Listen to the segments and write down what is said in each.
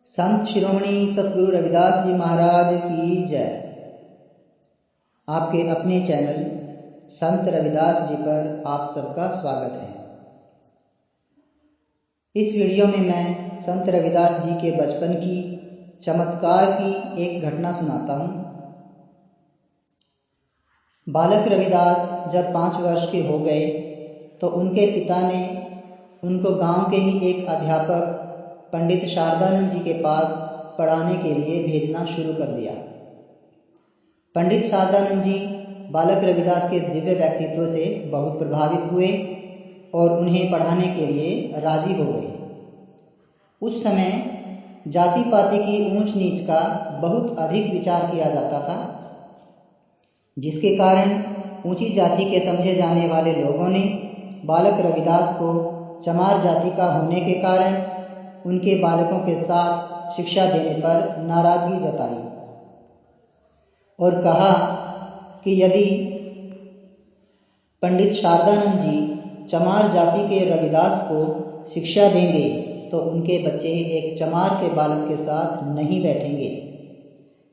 संत शिरोमणि सतगुरु रविदास जी महाराज की जय। आपके अपने चैनल संत रविदास जी पर आप सबका स्वागत है। इस वीडियो में मैं संत रविदास जी के बचपन की चमत्कार की एक घटना सुनाता हूँ। बालक रविदास जब 5 वर्ष के हो गए तो उनके पिता ने उनको गांव के ही एक अध्यापक पंडित शारदानंद जी के पास पढ़ाने के लिए भेजना शुरू कर दिया। पंडित शारदानंद जी बालक रविदास के दिव्य व्यक्तित्व से बहुत प्रभावित हुए और उन्हें पढ़ाने के लिए राजी हो गए। उस समय जाति पाति की ऊंच नीच का बहुत अधिक विचार किया जाता था, जिसके कारण ऊंची जाति के समझे जाने वाले लोगों ने बालक रविदास को चमार जाति का होने के कारण उनके बालकों के साथ शिक्षा देने पर नाराजगी जताई और कहा कि यदि पंडित शारदानंद जी चमार जाति के रविदास को शिक्षा देंगे तो उनके बच्चे एक चमार के बालक के साथ नहीं बैठेंगे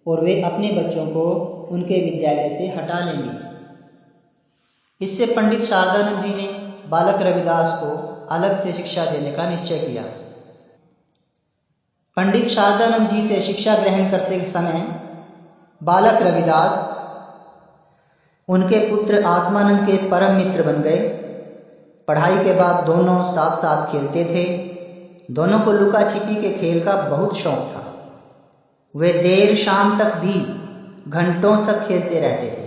और वे अपने बच्चों को उनके विद्यालय से हटा लेंगे। इससे पंडित शारदानंद जी ने बालक रविदास को अलग से शिक्षा देने का निश्चय किया। पंडित शारदानंद जी से शिक्षा ग्रहण करते समय बालक रविदास उनके पुत्र आत्मानंद के परम मित्र बन गए। पढ़ाई के बाद दोनों साथ साथ खेलते थे। दोनों को लुका छिपी के खेल का बहुत शौक था। वे देर शाम तक भी घंटों तक खेलते रहते थे।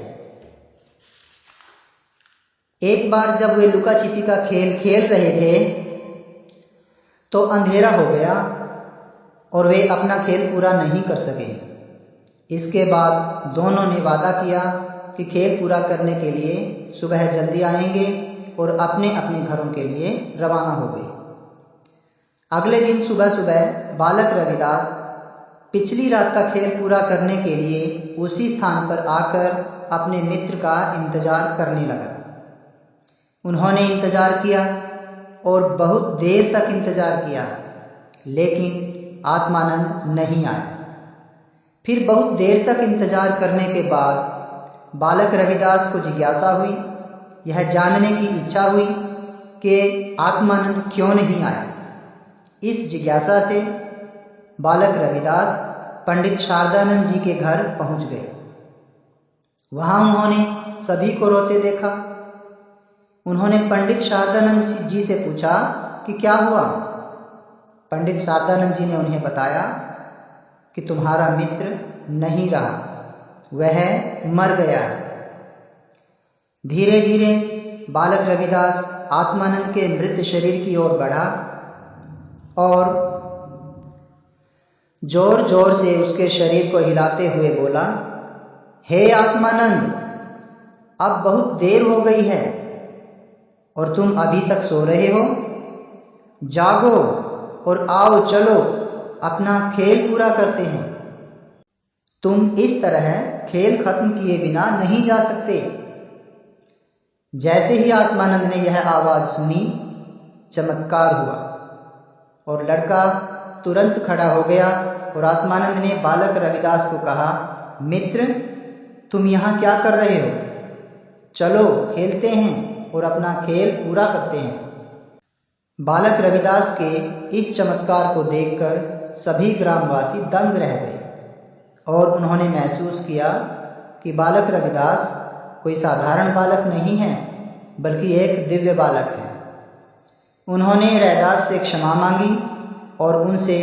एक बार जब वे लुका छिपी का खेल खेल रहे थे तो अंधेरा हो गया और वे अपना खेल पूरा नहीं कर सके। इसके बाद दोनों ने वादा किया कि खेल पूरा करने के लिए सुबह जल्दी आएंगे और अपने अपने घरों के लिए रवाना हो गए। अगले दिन सुबह सुबह बालक रविदास पिछली रात का खेल पूरा करने के लिए उसी स्थान पर आकर अपने मित्र का इंतजार करने लगा। उन्होंने इंतजार किया और बहुत देर तक इंतजार किया, लेकिन आत्मानंद नहीं आया। फिर बहुत देर तक इंतजार करने के बाद बालक रविदास को जिज्ञासा हुई, यह जानने की इच्छा हुई कि आत्मानंद क्यों नहीं आया। इस जिज्ञासा से बालक रविदास पंडित शारदानंद जी के घर पहुंच गए। वहां उन्होंने सभी को रोते देखा। उन्होंने पंडित शारदानंद जी से पूछा कि क्या हुआ। पंडित शारदानंद जी ने उन्हें बताया कि तुम्हारा मित्र नहीं रहा, वह मर गया। धीरे धीरे बालक रविदास आत्मानंद के मृत शरीर की ओर बढ़ा और जोर जोर से उसके शरीर को हिलाते हुए बोला, हे आत्मानंद, अब बहुत देर हो गई है और तुम अभी तक सो रहे हो। जागो और आओ चलो अपना खेल पूरा करते हैं। तुम इस तरह खेल खत्म किए बिना नहीं जा सकते। जैसे ही आत्मानंद ने यह आवाज सुनी, चमत्कार हुआ और लड़का तुरंत खड़ा हो गया और आत्मानंद ने बालक रविदास को कहा, मित्र, तुम यहाँ क्या कर रहे हो? चलो खेलते हैं और अपना खेल पूरा करते हैं। बालक रविदास के इस चमत्कार को देखकर सभी ग्रामवासी दंग रह गए और उन्होंने महसूस किया कि बालक रविदास कोई साधारण बालक नहीं है, बल्कि एक दिव्य बालक है। उन्होंने रैदास से क्षमा मांगी और उनसे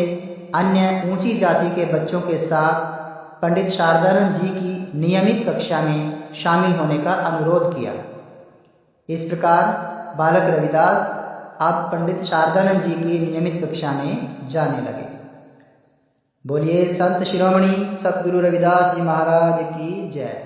अन्य ऊंची जाति के बच्चों के साथ पंडित शारदानंद जी की नियमित कक्षा में शामिल होने का अनुरोध किया। इस प्रकार बालक रविदास अब पंडित शारदानंद जी की नियमित कक्षा में जाने लगे। बोलिए संत शिरोमणि सतगुरु रविदास जी महाराज की जय।